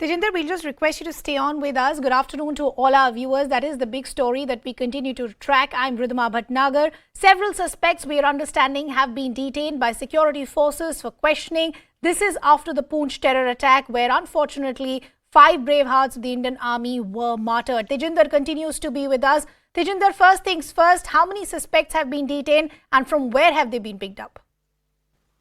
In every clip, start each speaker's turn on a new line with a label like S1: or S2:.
S1: Tejinder, we'll just request you to stay on with us. Good afternoon to all our viewers. That is the big story that we continue to track. I'm Ridhima Bhatnagar. Several suspects, we are understanding, have been detained by security forces for questioning. This is after the Poonch terror attack, where unfortunately 5 brave hearts of the Indian Army were martyred. Tejinder continues to be with us. Tejinder, first things first, how many suspects have been detained and from where have they been picked up?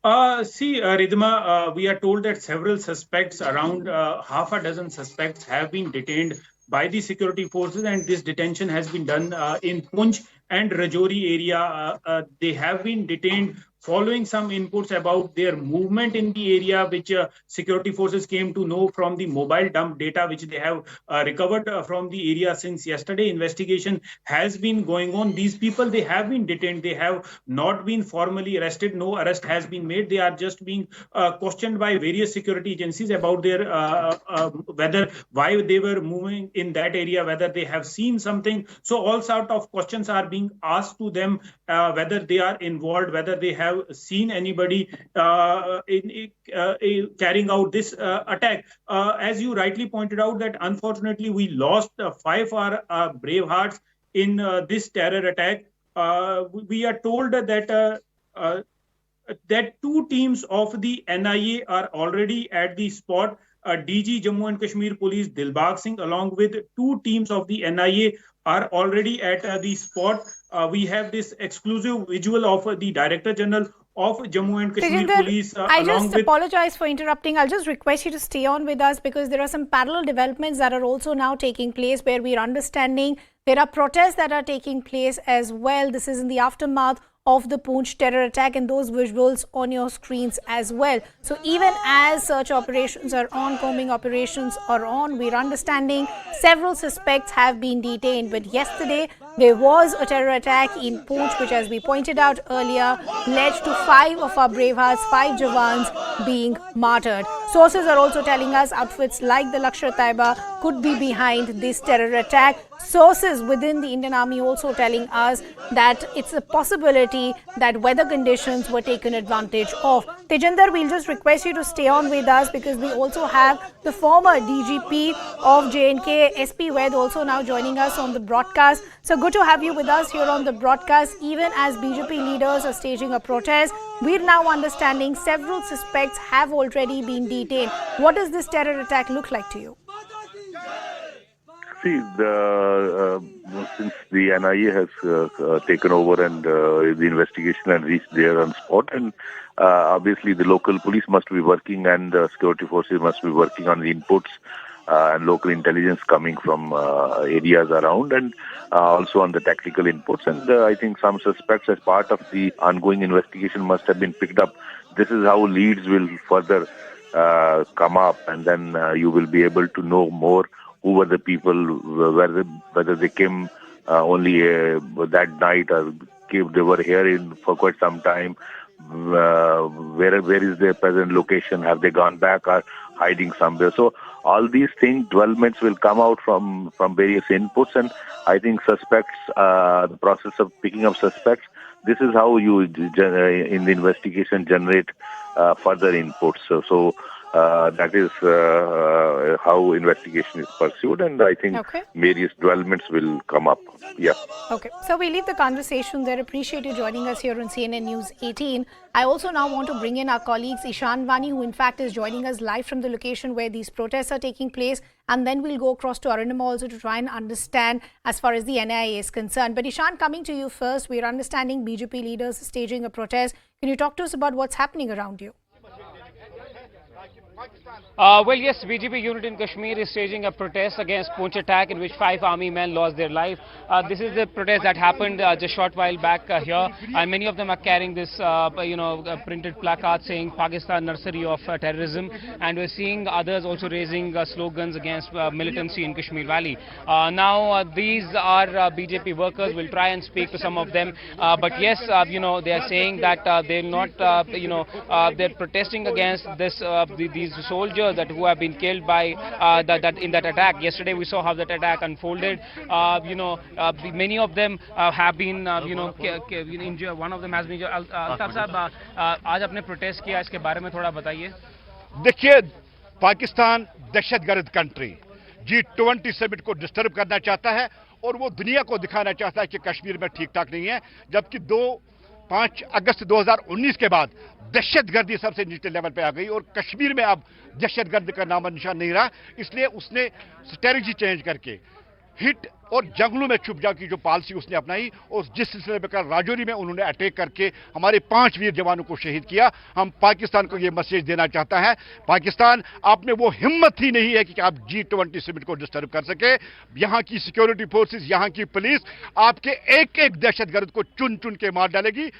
S2: Ridhima, we are told that several suspects, around half a dozen suspects, have been detained by the security forces, and this detention has been done in Poonch and Rajouri area. They have been detained following some inputs about their movement in the area, which security forces came to know from the mobile dump data, which they have recovered from the area since yesterday. Investigation has been going on. These people, they have been detained. They have not been formally arrested. No arrest has been made. They are just being questioned by various security agencies about their whether why they were moving in that area, whether they have seen something. So all sort of questions are being asked to them, whether they are involved, whether they have seen anybody carrying out this attack. As you rightly pointed out, that unfortunately we lost 5 our brave hearts in this terror attack. We are told that that 2 teams of the NIA are already at the spot. DG Jammu and Kashmir Police Dilbag Singh, along with 2 teams of the NIA, are already at the spot. We have this exclusive visual of the Director General of Jammu and Kashmir Police.
S1: I just apologize for interrupting. I'll just request you to stay on with us because there are some parallel developments that are also now taking place where we are understanding there are protests that are taking place as well. This is in the aftermath of the Poonch terror attack, and those visuals on your screens as well. So even as search operations are on, combing operations are on, we're understanding several suspects have been detained. But yesterday there was a terror attack in Poonch, which, as we pointed out earlier, led to 5 of our brave hearts, 5 Jawans being martyred. Sources are also telling us outfits like the Lashkar-e-Taiba could be behind this terror attack. Sources within the Indian Army also telling us that it's a possibility that weather conditions were taken advantage of. Tejinder, we'll just request you to stay on with us because we also have the former DGP of J&K, SP Ved, also now joining us on the broadcast. So good to have you with us here on the broadcast. Even as BJP leaders are staging a protest, we're now understanding several suspects have already been detained. What does this terror attack look like to you?
S3: See, since the NIA has taken over and the investigation and reached there on spot, and obviously the local police must be working and security forces must be working on the inputs and local intelligence coming from areas around, and also on the tactical inputs. And I think some suspects, as part of the ongoing investigation, must have been picked up. This is how leads will further come up, and then you will be able to know more who were the people, whether they came only that night or they were here for quite some time. Where is their present location? Have they gone back or hiding somewhere? So all these things, developments will come out from various inputs, and I think suspects, the process of picking up suspects, this is how you in the investigation generate further inputs. So that is how investigation is pursued, and I think various developments will come up. Yeah.
S1: Okay. So we leave the conversation there. Appreciate you joining us here on CNN News 18. I also now want to bring in our colleagues Ishan Vani, who in fact is joining us live from the location where these protests are taking place, and then we'll go across to Arunima also to try and understand as far as the NIA is concerned. But Ishan, coming to you first, we're understanding BJP leaders staging a protest. Can you talk to us about what's happening around you?
S4: Well, yes, BJP unit in Kashmir is staging a protest against Poonch attack in which 5 army men lost their life. This is the protest that happened just short while back here, and many of them are carrying this, printed placard saying Pakistan nursery of terrorism, and we're seeing others also raising slogans against militancy in Kashmir Valley. Now, these are BJP workers. We'll try and speak to some of them, but yes, they are saying that they'll not, they're protesting against this, these soldiers who have been killed by in that attack. Yesterday we saw how that attack unfolded. Many of them have been injured. One of them has been injured. Altaf साहब, आज आपने protest किया, इसके बारे में थोड़ा बताइए.
S5: देखिए, पाकिस्तान दहशतगर्द कंट्री G20 समिट को डिस्टर्ब करना चाहता है और वो दुनिया को दिखाना चाहता है कि कश्मीर में ठीक ठाक नहीं है, जबकि 5 अगस्त 2019 के बाद दहशतगर्दी सबसे निचले लेवल पे आ गई और कश्मीर में अब दहशतगर्द का नाम निशान नहीं रहा। इसलिए उसने स्ट्रेटजी चेंज करके हिट और जंगलों में छुप जाओ की जो पॉलिसी उसने अपनाई और जिस सिलसिले में कल राजौरी में उन्होंने अटैक करके हमारे 5 वीर जवानों को शहीद किया, हम पाकिस्तान को यह मैसेज देना चाहता है, पाकिस्तान आप में वो हिम्मत ही नहीं है कि आप G20 समिट को डिस्टर्ब कर सके। यहाँ की सिक्योरिटी फोर्सेस, यहाँ की पुलिस आपके एक एक दहशतगर्द को चुन चुन के मार डालेगी।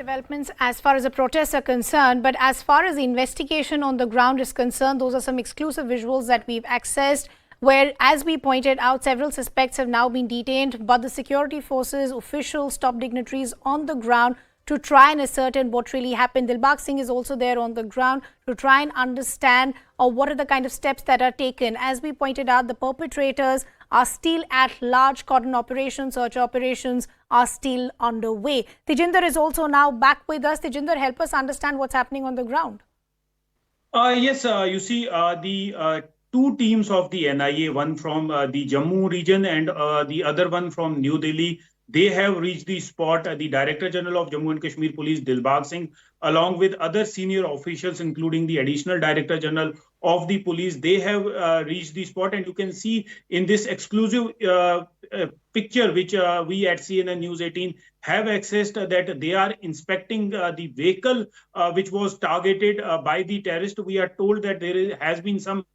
S1: Developments as far as the protests are concerned, but as far as the investigation on the ground is concerned, those are some exclusive visuals that we've accessed where, as we pointed out, several suspects have now been detained, but the security forces, officials, top dignitaries on the ground to try and ascertain what really happened. Dilbag Singh is also there on the ground to try and understand what are the kind of steps that are taken. As we pointed out, the perpetrators are still at large. Cordon operations, search operations are still underway. Tejinder is also now back with us. Tejinder, help us understand what's happening on the ground.
S2: Yes, you see the two teams of the NIA, one from the Jammu region and the other one from New Delhi. They have reached the spot. The Director General of Jammu and Kashmir Police, Dilbag Singh, along with other senior officials, including the Additional Director General of the police, they have reached the spot. And you can see in this exclusive picture, which we at CNN News 18 have accessed, that they are inspecting the vehicle which was targeted by the terrorist. We are told that there has been some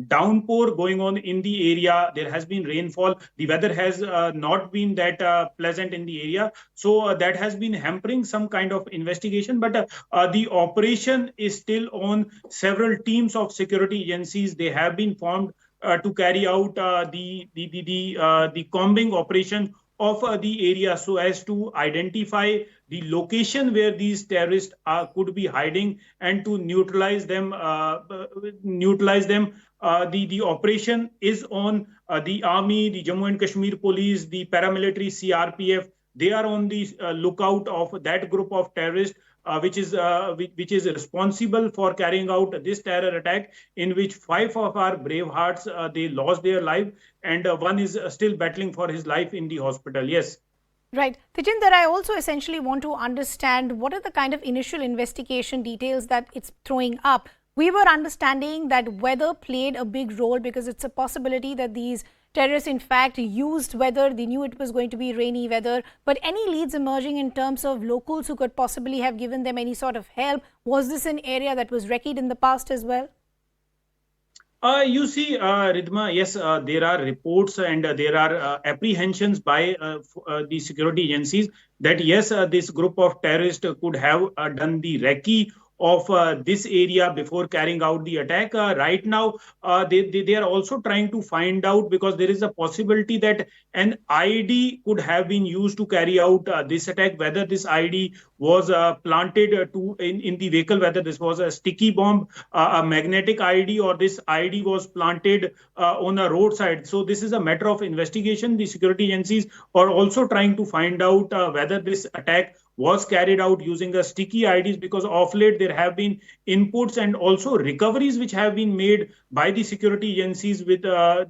S2: downpour going on in the area. There has been rainfall. The weather has not been that pleasant in the area. So that has been hampering some kind of investigation. But the operation is still on. Several teams of security agencies, they have been formed to carry out the combing operation of the area so as to identify the location where these terrorists could be hiding and to neutralize them. The operation is on. The army, the Jammu and Kashmir police, the paramilitary CRPF, they are on the lookout of that group of terrorists which is responsible for carrying out this terror attack, in which 5 of our brave hearts they lost their life, and one is still battling for his life in the hospital. Yes.
S1: Right. Tejinder, I also essentially want to understand what are the kind of initial investigation details that it's throwing up. We were understanding that weather played a big role because it's a possibility that these terrorists in fact used weather. They knew it was going to be rainy weather. But any leads emerging in terms of locals who could possibly have given them any sort of help? Was this an area that was wrecked in the past as well?
S2: You see, Ridhma, yes, there are reports and there are apprehensions by the security agencies that yes, this group of terrorists could have done the recce of this area before carrying out the attack. Right now, they are also trying to find out, because there is a possibility that an IED could have been used to carry out this attack, whether this IED was planted in the vehicle, whether this was a sticky bomb, a magnetic IED, or this IED was planted on a roadside. So this is a matter of investigation. The security agencies are also trying to find out whether this attack was carried out using a sticky IEDs, because of late there have been inputs and also recoveries which have been made by the security agencies with the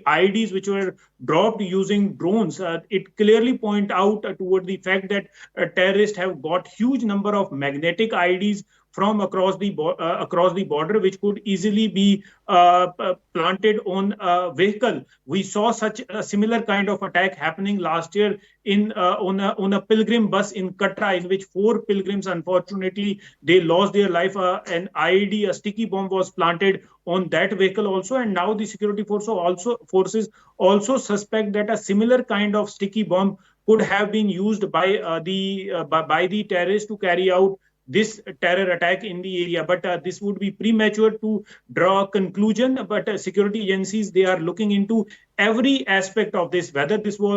S2: IEDs which were dropped using drones. It clearly point out toward the fact that terrorists have got huge number of magnetic IEDs from across the border, which could easily be planted on a vehicle. We saw such a similar kind of attack happening last year on a pilgrim bus in Katra, in which 4 pilgrims, unfortunately, they lost their life. An IED, a sticky bomb, was planted on that vehicle also, and now the security forces also suspect that a similar kind of sticky bomb could have been used by the terrorists to carry out this terror attack in the area. But this would be premature to draw a conclusion. But security agencies, they are looking into every aspect of this, whether this was